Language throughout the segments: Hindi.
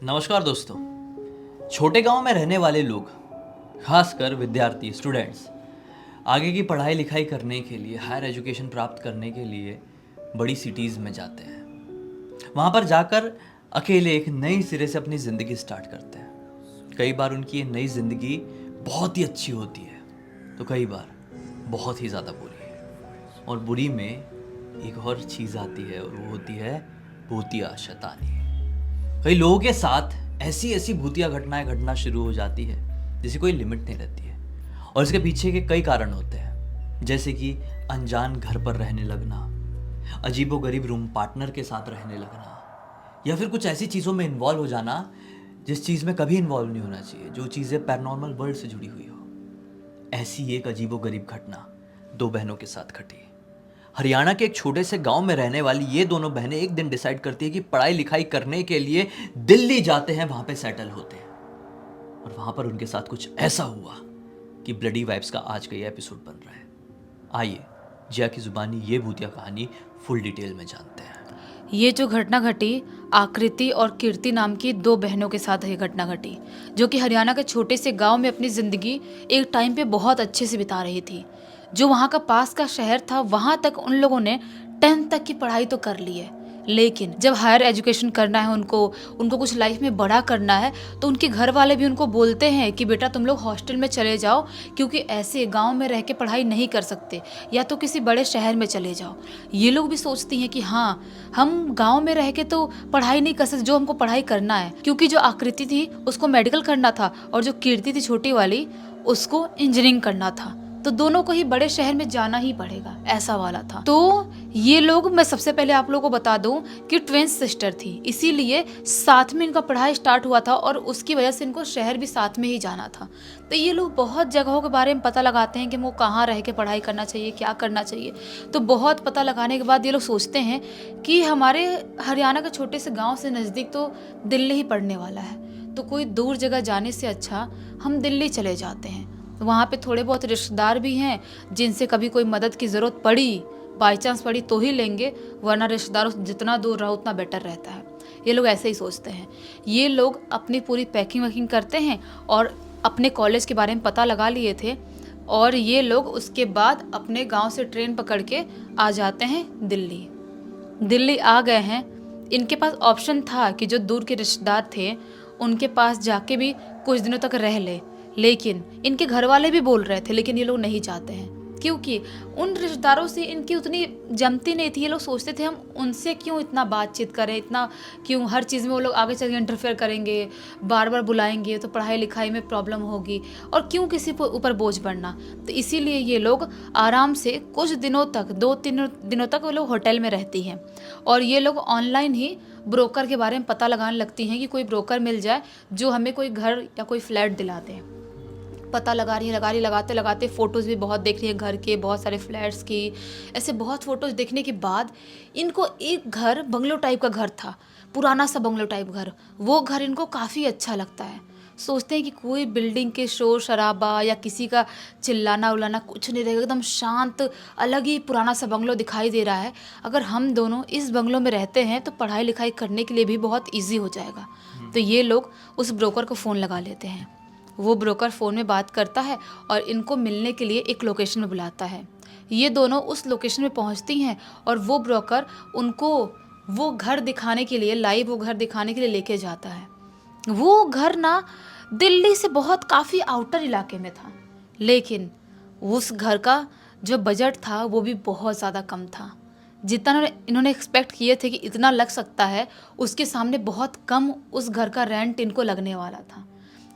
नमस्कार दोस्तों। छोटे गांव में रहने वाले लोग, खासकर विद्यार्थी स्टूडेंट्स, आगे की पढ़ाई लिखाई करने के लिए, हायर एजुकेशन प्राप्त करने के लिए बड़ी सिटीज़ में जाते हैं। वहाँ पर जाकर अकेले एक नई सिरे से अपनी ज़िंदगी स्टार्ट करते हैं। कई बार उनकी ये नई ज़िंदगी बहुत ही अच्छी होती है, तो कई बार बहुत ही ज़्यादा बुरी है। और बुरी में एक और चीज़ आती है और वो होती है भूतिया शैतानी। कई लोगों के साथ ऐसी ऐसी भूतिया घटनाएं घटना शुरू हो जाती है जिसे कोई लिमिट नहीं रहती है, और इसके पीछे के कई कारण होते हैं, जैसे कि अनजान घर पर रहने लगना, अजीबोगरीब रूम पार्टनर के साथ रहने लगना, या फिर कुछ ऐसी चीज़ों में इन्वॉल्व हो जाना जिस चीज़ में कभी इन्वॉल्व नहीं होना चाहिए, जो चीज़ें पैरानॉर्मल वर्ल्ड से जुड़ी हुई हो। ऐसी एक अजीबोगरीब घटना दो बहनों के साथ घटी। हरियाणा के एक छोटे से गांव में रहने वाली ये दोनों बहनें एक दिन डिसाइड करती है कि पढ़ाई लिखाई करने के लिए दिल्ली जाते हैं, वहां पे सेटल होते हैं। और वहां पर उनके साथ कुछ ऐसा हुआ कि ब्लडी वाइब्स का आज का ये एपिसोड बन रहा है। आइए जिया की जुबानी ये भूतिया कहानी फुल डिटेल में जानते हैं। ये जो घटना घटी, आकृति और कीर्ति नाम की दो बहनों के साथ ये घटना घटी, जो कि हरियाणा के छोटे से गांव में अपनी ज़िंदगी एक टाइम पे बहुत अच्छे से बिता रही थी। जो वहाँ का पास का शहर था, वहाँ तक उन लोगों ने 10th तक की पढ़ाई तो कर ली है, लेकिन जब हायर एजुकेशन करना है उनको कुछ लाइफ में बड़ा करना है, तो उनके घर वाले भी उनको बोलते हैं कि बेटा तुम लोग हॉस्टल में चले जाओ, क्योंकि ऐसे गांव में रह के पढ़ाई नहीं कर सकते, या तो किसी बड़े शहर में चले जाओ। ये लोग भी सोचती हैं कि हाँ, हम गांव में रह के तो पढ़ाई नहीं कर सकते, जो हमको पढ़ाई करना है, क्योंकि जो आकृति थी उसको मेडिकल करना था और जो कीर्ति थी छोटी वाली, उसको इंजीनियरिंग करना था। तो दोनों को ही बड़े शहर में जाना ही पड़ेगा, ऐसा वाला था। तो ये लोग, मैं सबसे पहले आप लोगों को बता दूं कि ट्विन सिस्टर थी, इसीलिए साथ में इनका पढ़ाई स्टार्ट हुआ था और उसकी वजह से इनको शहर भी साथ में ही जाना था। तो ये लोग बहुत जगहों के बारे में पता लगाते हैं कि वो कहाँ रह के पढ़ाई करना चाहिए, क्या करना चाहिए। तो बहुत पता लगाने के बाद ये लोग सोचते हैं कि हमारे हरियाणा के छोटे से गाँव से नज़दीक तो दिल्ली ही पड़ने वाला है, तो कोई दूर जगह जाने से अच्छा हम दिल्ली चले जाते हैं। वहाँ पे थोड़े बहुत रिश्तेदार भी हैं जिनसे कभी कोई मदद की ज़रूरत पड़ी, बाई चांस पड़ी तो ही लेंगे, वरना रिश्तेदारों से जितना दूर रहो उतना बेटर रहता है। ये लोग ऐसे ही सोचते हैं। ये लोग अपनी पूरी पैकिंग वैकिंग करते हैं और अपने कॉलेज के बारे में पता लगा लिए थे, और ये लोग उसके बाद अपने गांव से ट्रेन पकड़ के आ जाते हैं दिल्ली। दिल्ली आ गए हैं। इनके पास ऑप्शन था कि जो दूर के रिश्तेदार थे उनके पास जाके भी कुछ दिनों तक रह ले, लेकिन इनके घर वाले भी बोल रहे थे, लेकिन ये लोग नहीं चाहते हैं, क्योंकि उन रिश्तेदारों से इनकी उतनी जमती नहीं थी। ये लोग सोचते थे हम उनसे क्यों इतना बातचीत करें, इतना क्यों हर चीज़ में वो लोग आगे चल के इंटरफेयर करेंगे, बार बार बुलाएंगे तो पढ़ाई लिखाई में प्रॉब्लम होगी, और क्यों किसी के ऊपर बोझ पड़ना। तो इसीलिए ये लोग आराम से कुछ दिनों तक, 2-3 दिनों तक वो लोग होटल में रहती हैं, और ये लोग ऑनलाइन ही ब्रोकर के बारे में पता लगाने लगती हैं कि कोई ब्रोकर मिल जाए जो हमें कोई घर या कोई फ्लैट दिला दे। पता लगा रही है, लगाते लगाते फ़ोटोज़ भी बहुत देख रही है घर के, बहुत सारे फ्लैट्स की, ऐसे बहुत फ़ोटोज़ देखने के बाद इनको एक घर, बंगलो टाइप का घर था, पुराना सा बंगलो टाइप घर, वो घर इनको काफ़ी अच्छा लगता है। सोचते हैं कि कोई बिल्डिंग के शोर शराबा या किसी का चिल्लाना उल्लाना कुछ नहीं रहेगा, एकदम शांत, अलग ही पुराना सा बंगलो दिखाई दे रहा है। अगर हम दोनों इस बंगलो में रहते हैं तो पढ़ाई लिखाई करने के लिए भी बहुत ईजी हो जाएगा। तो ये लोग उस ब्रोकर को फ़ोन लगा लेते हैं। वो ब्रोकर फ़ोन में बात करता है और इनको मिलने के लिए एक लोकेशन में बुलाता है। ये दोनों उस लोकेशन में पहुंचती हैं और वो ब्रोकर उनको वो घर दिखाने के लिए, लाइव वो घर दिखाने के लिए लेके जाता है। वो घर ना दिल्ली से बहुत काफ़ी आउटर इलाके में था, लेकिन उस घर का जो बजट था वो भी बहुत ज़्यादा कम था। जितना इन्होंने एक्सपेक्ट किए थे कि इतना लग सकता है, उसके सामने बहुत कम उस घर का रेंट इनको लगने वाला था।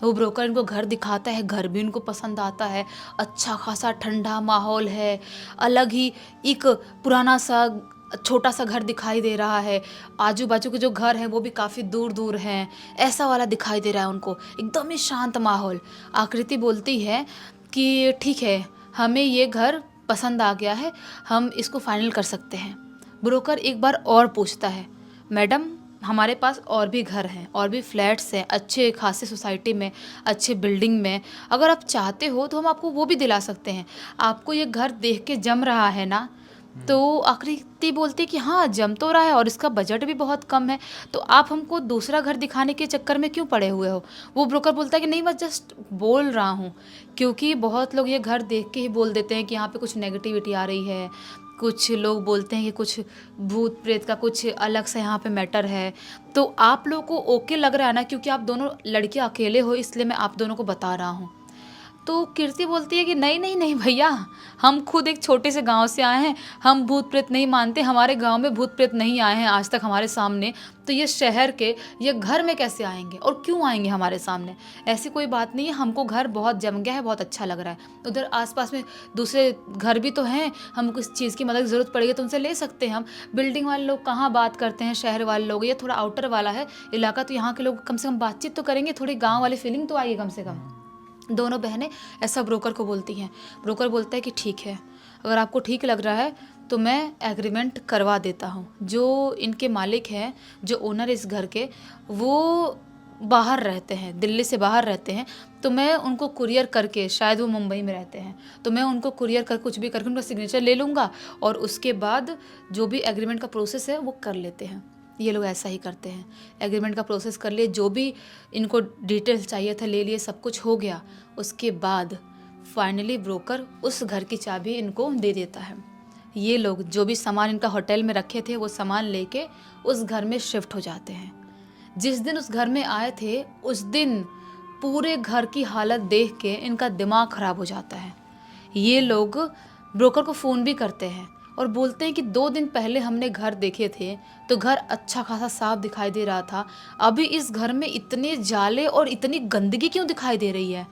वो ब्रोकर इनको घर दिखाता है, घर भी इनको पसंद आता है, अच्छा खासा ठंडा माहौल है, अलग ही एक पुराना सा छोटा सा घर दिखाई दे रहा है, आजू बाजू के जो घर हैं वो भी काफ़ी दूर दूर हैं, ऐसा वाला दिखाई दे रहा है उनको, एकदम ही शांत माहौल। आकृति बोलती है कि ठीक है, हमें ये घर पसंद आ गया है, हम इसको फाइनल कर सकते हैं। ब्रोकर एक बार और पूछता है, मैडम हमारे पास और भी घर हैं, और भी फ्लैट्स हैं, अच्छे खासे सोसाइटी में, अच्छे बिल्डिंग में, अगर आप चाहते हो तो हम आपको वो भी दिला सकते हैं। आपको ये घर देख के जम रहा है ना, तो आकृति बोलती है कि हाँ जम तो रहा है और इसका बजट भी बहुत कम है, तो आप हमको दूसरा घर दिखाने के चक्कर में क्यों पड़े हुए हो। वो ब्रोकर बोलता है कि नहीं, मैं जस्ट बोल रहा हूँ, क्योंकि बहुत लोग ये घर देख के ही बोल देते हैं कि यहाँ पे कुछ नेगेटिविटी आ रही है, कुछ लोग बोलते हैं कि कुछ भूत प्रेत का कुछ अलग सा यहाँ पे मैटर है। तो आप लोगों को ओके लग रहा है ना, क्योंकि आप दोनों लड़कियाँ अकेले हो, इसलिए मैं आप दोनों को बता रहा हूँ। तो कीर्ति बोलती है कि नहीं नहीं नहीं भैया, हम खुद एक छोटे से गांव से आए हैं, हम भूत प्रेत नहीं मानते, हमारे गांव में भूत प्रेत नहीं आए हैं आज तक हमारे सामने, तो ये शहर के ये घर में कैसे आएंगे और क्यों आएंगे हमारे सामने। ऐसी कोई बात नहीं है, हमको घर बहुत जम गया है, बहुत अच्छा लग रहा है। उधर आसपास में दूसरे घर भी तो हैं, हमको किस चीज़ की मदद की ज़रूरत पड़ेगी तो उनसे ले सकते हैं हम। बिल्डिंग वाले लोग कहाँ बात करते हैं, शहर वाले लोग, ये थोड़ा आउटर वाला है इलाका, तो यहाँ के लोग कम से कम बातचीत तो करेंगे, थोड़ी गाँव वाली फीलिंग तो आएगी कम से कम। दोनों बहनें ऐसा ब्रोकर को बोलती हैं। ब्रोकर बोलता है कि ठीक है, अगर आपको ठीक लग रहा है तो मैं एग्रीमेंट करवा देता हूँ। जो इनके मालिक हैं, जो ओनर इस घर के, वो बाहर रहते हैं, दिल्ली से बाहर रहते हैं, तो मैं उनको कुरियर करके, शायद वो मुंबई में रहते हैं, तो मैं उनको कुरियर कर कुछ भी करके उनका सिग्नेचर ले लूँगा और उसके बाद जो भी एग्रीमेंट का प्रोसेस है वो कर लेते हैं। ये लोग ऐसा ही करते हैं, एग्रीमेंट का प्रोसेस कर लिए, जो भी इनको डिटेल्स चाहिए था ले लिए, सब कुछ हो गया। उसके बाद फाइनली ब्रोकर उस घर की चाबी इनको दे देता है। ये लोग जो भी सामान इनका होटल में रखे थे वो सामान लेके उस घर में शिफ्ट हो जाते हैं। जिस दिन उस घर में आए थे उस दिन पूरे घर की हालत देख के इनका दिमाग खराब हो जाता है। ये लोग ब्रोकर को फ़ोन भी करते हैं और बोलते हैं कि 2 दिन पहले हमने घर देखे थे तो घर अच्छा खासा साफ दिखाई दे रहा था, अभी इस घर में इतने जाले और इतनी गंदगी क्यों दिखाई दे रही है।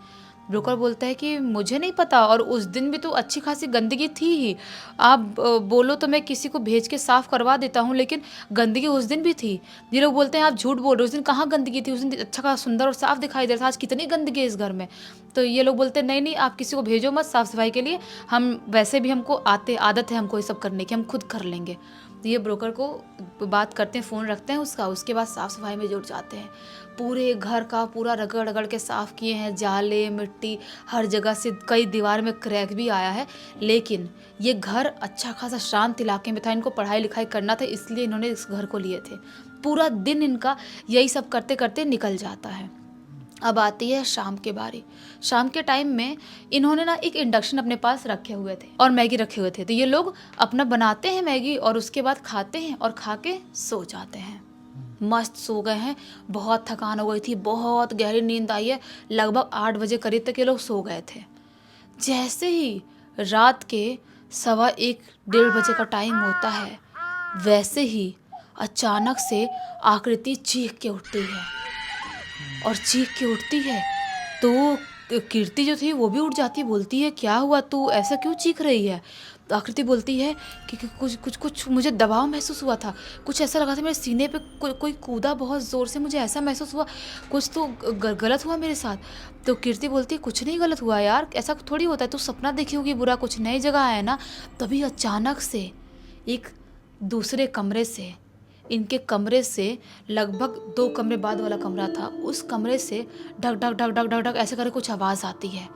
ब्रोकर बोलता है कि मुझे नहीं पता, और उस दिन भी तो अच्छी खासी गंदगी थी ही, आप बोलो तो मैं किसी को भेज के साफ़ करवा देता हूँ, लेकिन गंदगी उस दिन भी थी। ये लोग बोलते हैं आप झूठ बोल रहे हो, उस दिन कहाँ गंदगी थी, उस दिन अच्छा खासा सुंदर और साफ़ दिखाई दे रहा था, आज कितनी गंदगी है इस घर में। तो ये लोग बोलते हैं नहीं नहीं, आप किसी को भेजो मत साफ़ सफाई के लिए, हम वैसे भी हमको आदत है हमको ये सब करने की, हम खुद कर लेंगे। तो ये ब्रोकर को बात करते हैं, फ़ोन रखते हैं उसका, उसके बाद साफ़ सफाई में जुट जाते हैं। पूरे घर का पूरा रगड़ रगड़ के साफ़ किए हैं, जाले मिट्टी हर जगह से, कई दीवार में क्रैक भी आया है, लेकिन ये घर अच्छा खासा शांत इलाके में था, इनको पढ़ाई लिखाई करना था, इसलिए इन्होंने इस घर को लिए थे। पूरा दिन इनका यही सब करते करते निकल जाता है। अब आती है शाम की बारी। शाम के टाइम में इन्होंने ना एक इंडक्शन अपने पास रखे हुए थे और मैगी रखे हुए थे, तो ये लोग अपना बनाते हैं मैगी और उसके बाद खाते हैं और खा के सो जाते हैं। मस्त सो गए हैं, बहुत थकान हो गई थी, बहुत गहरी नींद आई है, लगभग 8 बजे करीब तक ये लोग सो गए थे। जैसे ही रात के 1:15 बजे का टाइम होता है, वैसे ही अचानक से आकृति चीख के उठती है, और चीख के उठती है तो कीर्ति जो थी वो भी उठ जाती है, बोलती है क्या हुआ, तू ऐसा क्यों चीख रही है। तो आकृति बोलती है कि कुछ मुझे दबाव महसूस हुआ था, कुछ ऐसा लगा था मेरे सीने पे कोई कूदा बहुत ज़ोर से, मुझे ऐसा महसूस हुआ कुछ तो गलत हुआ मेरे साथ। तो कीर्ति बोलती है कुछ नहीं गलत हुआ यार, ऐसा थोड़ी होता है, तू सपना देखी होगी बुरा, कुछ नई जगह आया है ना। तभी अचानक से एक दूसरे कमरे से, इनके कमरे से लगभग 2 कमरे बाद वाला कमरा था, उस कमरे से ढक ढक ढक ढक ढक ढक ऐसे करके कुछ आवाज़ आती है।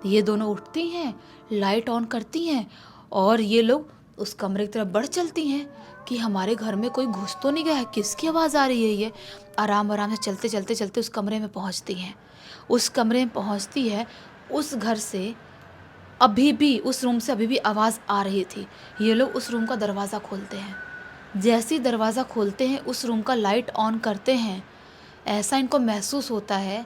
ये दोनों उठती हैं, लाइट ऑन करती हैं और ये लोग उस कमरे की तरफ बढ़ चलती हैं कि हमारे घर में कोई घुस तो नहीं गया है, किसकी आवाज़ आ रही है। ये आराम आराम से चलते चलते चलते उस कमरे में पहुंचती हैं। उस कमरे में पहुंचती है, उस घर से अभी भी, उस रूम से अभी भी आवाज़ आ रही थी। ये लोग उस रूम का दरवाज़ा खोलते हैं। जैसे ही दरवाज़ा खोलते हैं, उस रूम का लाइट ऑन करते हैं, ऐसा इनको महसूस होता है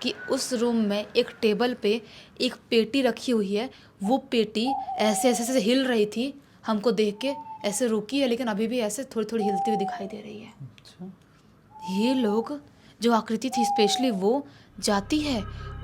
कि उस रूम में एक टेबल पे एक पेटी रखी हुई है। वो पेटी ऐसे ऐसे ऐसे हिल रही थी, हमको देख के ऐसे रुकी है, लेकिन अभी भी ऐसे थोड़ी थोड़ी हिलती हुई दिखाई दे रही है। ये लोग, जो आकृति थी स्पेशली, वो जाती है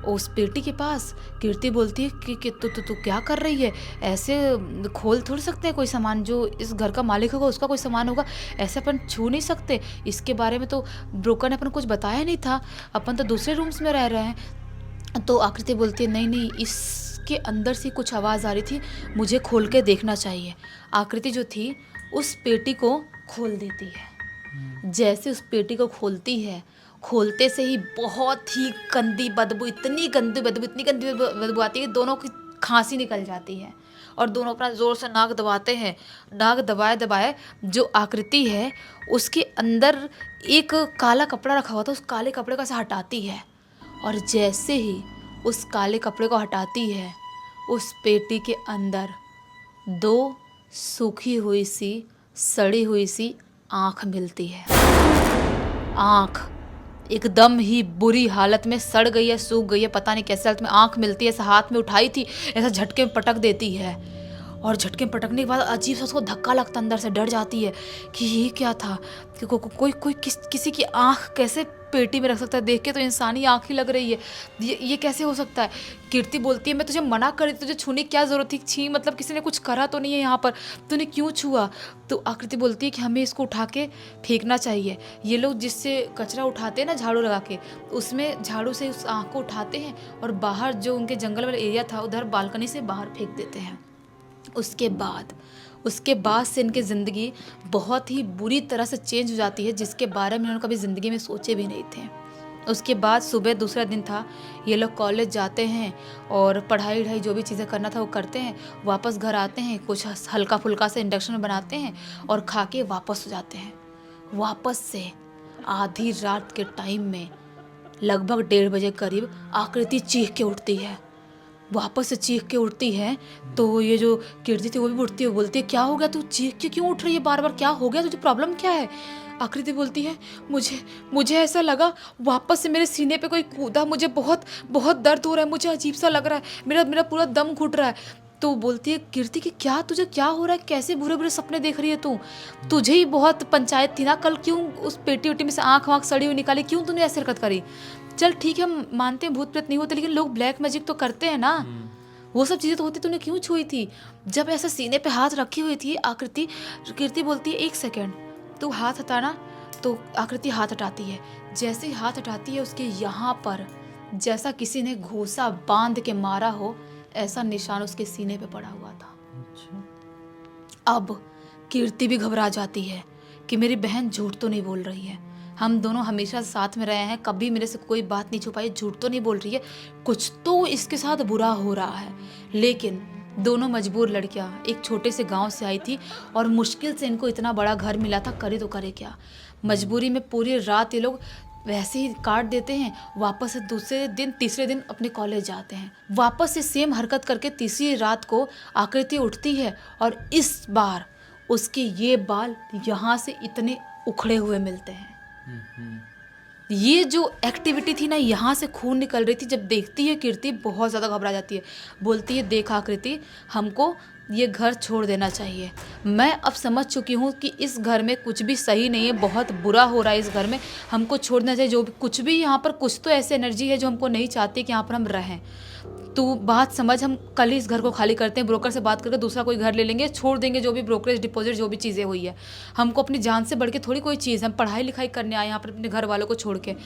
उस पेटी के पास। कीर्ति बोलती है कि तू क्या कर रही है, ऐसे खोल थोड़ी सकते हैं कोई सामान, जो इस घर का मालिक होगा उसका कोई सामान होगा, ऐसे अपन छू नहीं सकते, इसके बारे में तो ब्रोकर ने अपन कुछ बताया नहीं था, अपन तो दूसरे रूम्स में रह रहे हैं। तो आकृति बोलती है नहीं नहीं, इसके अंदर से कुछ आवाज़ आ रही थी, मुझे खोल के देखना चाहिए। आकृति जो थी उस पेटी को खोल देती है। जैसे उस पेटी को खोलती है, खोलते से ही बहुत ही गंदी बदबू, इतनी गंदी बदबू आती है कि दोनों की खांसी निकल जाती है। और दोनों अपना ज़ोर से नाक दबाते हैं। नाक दबाए दबाए जो आकृति है उसके अंदर एक काला कपड़ा रखा हुआ था, उस काले कपड़े को ऐसे हटाती है, और जैसे ही उस काले कपड़े को हटाती है उस पेटी के अंदर 2 सूखी हुई सी सड़ी हुई सी आँख मिलती है। आँख एकदम ही बुरी हालत में सड़ गई है, सूख गई है, पता नहीं कैसे हालत में आँख मिलती है। ऐसा हाथ में उठाई थी, ऐसा झटके में पटक देती है, और झटके में पटकने के बाद अजीब सा उसको धक्का लगता, अंदर से डर जाती है कि ये क्या था, कि कोई किसी की आँख कैसे पेटी में रख सकता है। देख के तो इंसानी आँख ही लग रही है, ये कैसे हो सकता है। कीर्ति बोलती है मैं तुझे मना करी, तुझे छूने की क्या ज़रूरत थी, छी मतलब किसी ने कुछ करा तो नहीं है यहाँ पर, तूने क्यों छुआ। तो आकृति बोलती है कि हमें इसको उठा के फेंकना चाहिए। ये लोग जिससे कचरा उठाते हैं ना झाड़ू लगा के, उसमें झाड़ू से उस आँख को उठाते हैं और बाहर जो उनके जंगल वाला एरिया था उधर बालकनी से बाहर फेंक देते हैं। उसके बाद से इनकी ज़िंदगी बहुत ही बुरी तरह से चेंज हो जाती है, जिसके बारे में उन्होंने कभी ज़िंदगी में सोचे भी नहीं थे। उसके बाद सुबह दूसरा दिन था, ये लोग कॉलेज जाते हैं और पढ़ाई वढ़ाई जो भी चीज़ें करना था वो करते हैं, वापस घर आते हैं, कुछ हल्का फुल्का से इंडक्शन में बनाते हैं और खा के वापस हो जाते हैं। वापस से आधी रात के टाइम में लगभग 1:30 बजे करीब आकृति चीख के उठती है। वापस से चीख के उठती है तो ये जो कीर्ति थी वो भी उठती है, बोलती है क्या हो गया, तू चीख के क्यों उठ रही है बार बार, क्या हो गया तुझे, प्रॉब्लम क्या है। आकृति बोलती है मुझे ऐसा लगा वापस से मेरे सीने पे कोई कूदा, मुझे बहुत बहुत दर्द हो रहा है, मुझे अजीब सा लग रहा है, मेरा पूरा दम घुट रहा है। तो बोलती है कीर्ति कि क्या तुझे क्या हो रहा है, कैसे बुरे बुरे सपने देख रही है तू, तुझे ही बहुत पंचायत थी ना कल, क्यों उस पेटी वेटी में से आँख वाँख सड़ी हुई निकाली, क्यों तूने ऐसे हरकत करी। चल ठीक है हम मानते हैं भूत प्रेत नहीं होते, लेकिन लोग ब्लैक मैजिक तो करते हैं ना, वो सब चीज़ें तो होती, तूने क्यों छुई थी। जब ऐसा सीने पे हाथ रखी हुई थी कीर्ति बोलती है 1 सेकेंड तू हाथ हटाना। तो आकृति हाथ हटाती है, जैसे ही हाथ हटाती है उसके यहाँ पर जैसा किसी ने घूसा बांध के मारा हो ऐसा निशान उसके सीने पे पड़ा हुआ था। अब कीर्ति भी घबरा जाती है कि मेरी बहन झूठ तो नहीं बोल रही है, हम दोनों हमेशा साथ में रहे हैं, कभी मेरे से कोई बात नहीं छुपाई, झूठ तो नहीं बोल रही है, कुछ तो इसके साथ बुरा हो रहा है। लेकिन दोनों मजबूर लड़कियां एक छोटे से गांव से आई थी और मुश्किल से इनको इतना बड़ा घर मिला था, करे तो करे क्या। मजबूरी में पूरी रात ये लोग वैसे ही काट देते हैं, वापस से दूसरे दिन तीसरे दिन अपने कॉलेज जाते हैं। वापस से सेम हरकत करके तीसरी रात को आकृति उठती है और इस बार उसके ये बाल यहाँ से इतने उखड़े हुए मिलते हैं। ये जो एक्टिविटी थी ना, यहाँ से खून निकल रही थी। जब देखती है कीर्ति बहुत ज़्यादा घबरा जाती है, बोलती है देख आकृति हमको ये घर छोड़ देना चाहिए, मैं अब समझ चुकी हूँ कि इस घर में कुछ भी सही नहीं है, बहुत बुरा हो रहा है इस घर में, हमको छोड़ना चाहिए। जो भी कुछ भी यहाँ पर कुछ तो ऐसी एनर्जी है जो हमको नहीं चाहती कि यहाँ पर हम रहें। तू बात समझ, हम कल ही इस घर को खाली करते हैं, ब्रोकर से बात करके दूसरा कोई घर ले लेंगे, छोड़ देंगे जो भी ब्रोकरेज डिपॉजिट जो भी चीज़ें हुई है। हमको अपनी जान से बढ़ के थोड़ी कोई चीज़, हम पढ़ाई लिखाई करने आए यहाँ पर अपने घर वालों को छोड़ के।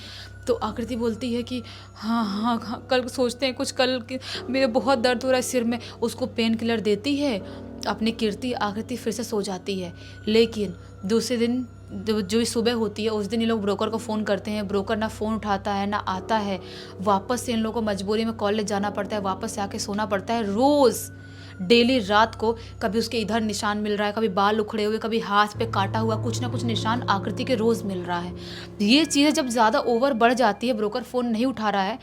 तो आकृति बोलती है कि हाँ कल सोचते हैं कुछ, कल मेरे बहुत दर्द हो रहा है सिर में। उसको पेन किलर देती है अपनी कीर्ति, आकृति फिर से सो जाती है। लेकिन दूसरे दिन जो सुबह होती है उस दिन ये लोग ब्रोकर को फ़ोन करते हैं, ब्रोकर ना फ़ोन उठाता है ना आता है। वापस से इन लोगों को मजबूरी में कॉलेज जाना पड़ता है, वापस से आके सोना पड़ता है। रोज़ डेली रात को कभी उसके इधर निशान मिल रहा है, कभी बाल उखड़े हुए, कभी हाथ पे काटा हुआ, कुछ ना कुछ निशान आकृति के रोज़ मिल रहा है। ये चीज़ें जब ज़्यादा ओवर बढ़ जाती है, ब्रोकर फ़ोन नहीं उठा रहा है,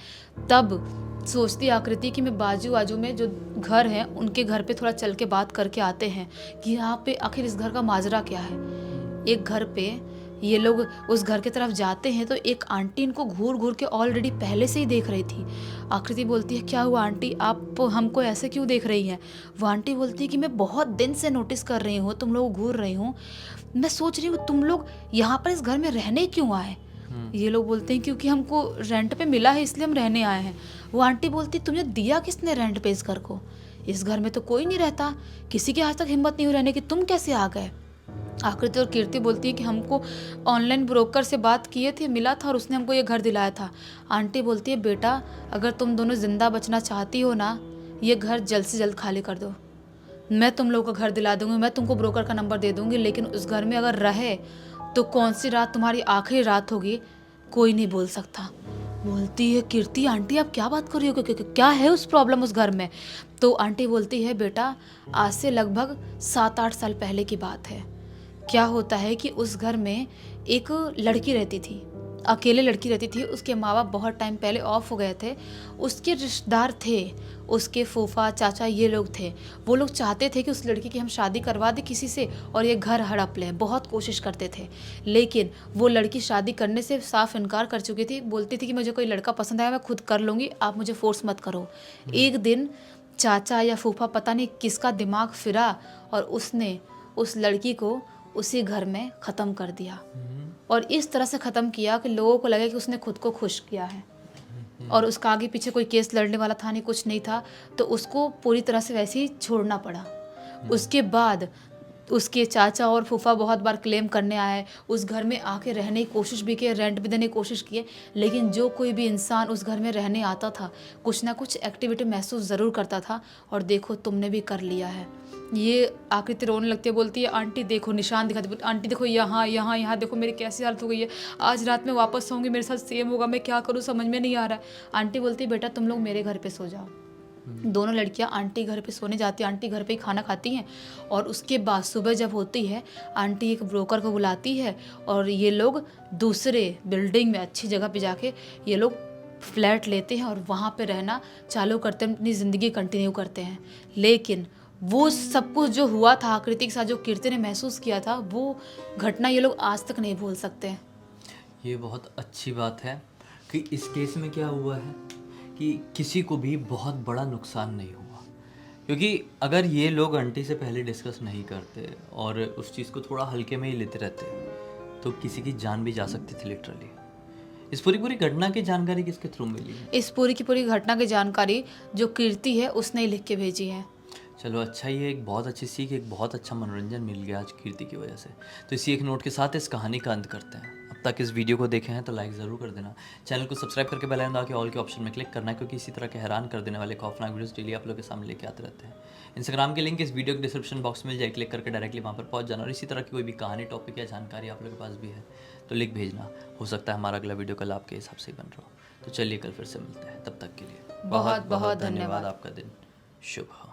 तब सोचती आकृति कि मैं बाजू में जो घर हैं उनके घर पे थोड़ा चल के बात करके आते हैं कि यहाँ पे आखिर इस घर का माजरा क्या है। एक घर पे ये लोग उस घर की तरफ जाते हैं तो एक आंटी इनको घूर घूर के ऑलरेडी पहले से ही देख रही थी। आकृति बोलती है क्या हुआ आंटी, आप हमको ऐसे क्यों देख रही हैं। वो आंटी बोलती है कि मैं बहुत दिन से नोटिस कर रही हूँ तुम लोग घूर रही हूँ, मैं सोच रही हूँ तुम लोग यहाँ पर इस घर में रहने क्यों आए। ये लोग बोलते हैं क्योंकि हमको रेंट पे मिला है इसलिए हम रहने आए हैं। वो आंटी बोलती तुझे दिया किसने रेंट पे इस घर को, इस घर में तो कोई नहीं रहता, किसी की आज तक हिम्मत नहीं हो रहने की, तुम कैसे आ गए। आकृति और कीर्ति बोलती है कि हमको ऑनलाइन ब्रोकर से बात किए थे, मिला था और उसने हमको ये घर दिलाया था। आंटी बोलती है बेटा अगर तुम दोनों ज़िंदा बचना चाहती हो ना, ये घर जल्द से जल्द खाली कर दो, मैं तुम लोगों का घर दिला दूंगी, मैं तुमको ब्रोकर का नंबर दे दूंगी, लेकिन उस घर में अगर रहे तो कौन सी रात तुम्हारी आखिरी रात होगी कोई नहीं बोल सकता। बोलती है कीर्ति आंटी आप क्या बात कर रही हो, क्या है उस प्रॉब्लम उस घर में। तो आंटी बोलती है बेटा आज से लगभग 7-8 साल पहले की बात है। क्या होता है कि उस घर में एक लड़की रहती थी, अकेले लड़की रहती थी। उसके माँ बाप बहुत टाइम पहले ऑफ हो गए थे। उसके रिश्तेदार थे, उसके फूफा चाचा ये लोग थे। वो लोग चाहते थे कि उस लड़की की हम शादी करवा दें किसी से और ये घर हड़प लें, बहुत कोशिश करते थे। लेकिन वो लड़की शादी करने से साफ इनकार कर चुकी थी। बोलती थी कि मुझे कोई लड़का पसंद आया मैं खुद कर लूँगी, आप मुझे फोर्स मत करो। एक दिन चाचा या फूफा पता नहीं किसका दिमाग फिरा और उसने उस लड़की को उसी घर में ख़त्म कर दिया। और इस तरह से ख़त्म किया कि लोगों को लगे कि उसने खुद को खुश किया है। और उसका आगे पीछे कोई केस लड़ने वाला था नहीं, कुछ नहीं था, तो उसको पूरी तरह से वैसे ही छोड़ना पड़ा। उसके बाद उसके चाचा और फूफा बहुत बार क्लेम करने आए, उस घर में आके रहने की कोशिश भी की, रेंट भी देने की कोशिश किए। लेकिन जो कोई भी इंसान उस घर में रहने आता था कुछ ना कुछ एक्टिविटी महसूस ज़रूर करता था। और देखो तुमने भी कर लिया है। ये आकृति रोने लगती है, बोलती है आंटी देखो निशान दिखाती, आंटी देखो यहाँ यहाँ यहाँ देखो मेरी कैसी हालत हो गई है, आज रात में वापस सोऊंगी मेरे साथ सेम होगा, मैं क्या करूँ समझ में नहीं आ रहा है। आंटी बोलती है बेटा तुम लोग मेरे घर पे सो जाओ। दोनों लड़कियां आंटी घर पे सोने जाती हैं, आंटी घर पे ही खाना खाती हैं। और उसके बाद सुबह जब होती है आंटी एक ब्रोकर को बुलाती है और ये लोग दूसरे बिल्डिंग में अच्छी जगह पे जाके ये लोग फ्लैट लेते हैं और वहाँ पे रहना चालू करते हैं, अपनी ज़िंदगी कंटिन्यू करते हैं। लेकिन वो सब कुछ जो हुआ था आकृति के साथ, जो कीर्ति ने महसूस किया था, वो घटना ये लोग आज तक नहीं भूल सकते। ये बहुत अच्छी बात है कि इस केस में क्या हुआ है कि किसी को भी बहुत बड़ा नुकसान नहीं हुआ। क्योंकि अगर ये लोग आंटी से पहले डिस्कस नहीं करते और उस चीज़ को थोड़ा हल्के में ही लेते रहते तो किसी की जान भी जा सकती थी लिटरली। इस पूरी घटना की जानकारी किसके थ्रू मिली है? इस पूरी की पूरी घटना की जानकारी जो कीर्ति है उसने ही लिख के भेजी है। चलो अच्छा, ये एक बहुत अच्छी सीख, एक बहुत अच्छा मनोरंजन मिल गया आज कीर्ति की वजह से। तो इसी एक नोट के साथ इस कहानी का अंत करते हैं। अब तक इस वीडियो को देखे हैं तो लाइक ज़रूर कर देना, चैनल को सब्सक्राइब करके बेल आइकन दबा के ऑल के ऑप्शन में क्लिक करना है, क्योंकि इसी तरह के हैरान कर देने वाले खौफनाक वीडियोस डेली आप लोग के सामने लेके आते रहते हैं। इंस्टाग्राम के लिंक इस वीडियो के डिस्क्रिप्शन बॉक्स में मिल जाए, क्लिक करके डायरेक्टली वहाँ पर पहुँच जाना। और इसी तरह की कोई भी कहानी, टॉपिक या जानकारी आप लोग के पास भी है तो लिख भेजना, हो सकता है हमारा अगला वीडियो कल आपके हिसाब से ही बन रहा हो। तो चलिए कल फिर से मिलते हैं, तब तक के लिए बहुत बहुत धन्यवाद। आपका दिन शुभ हो।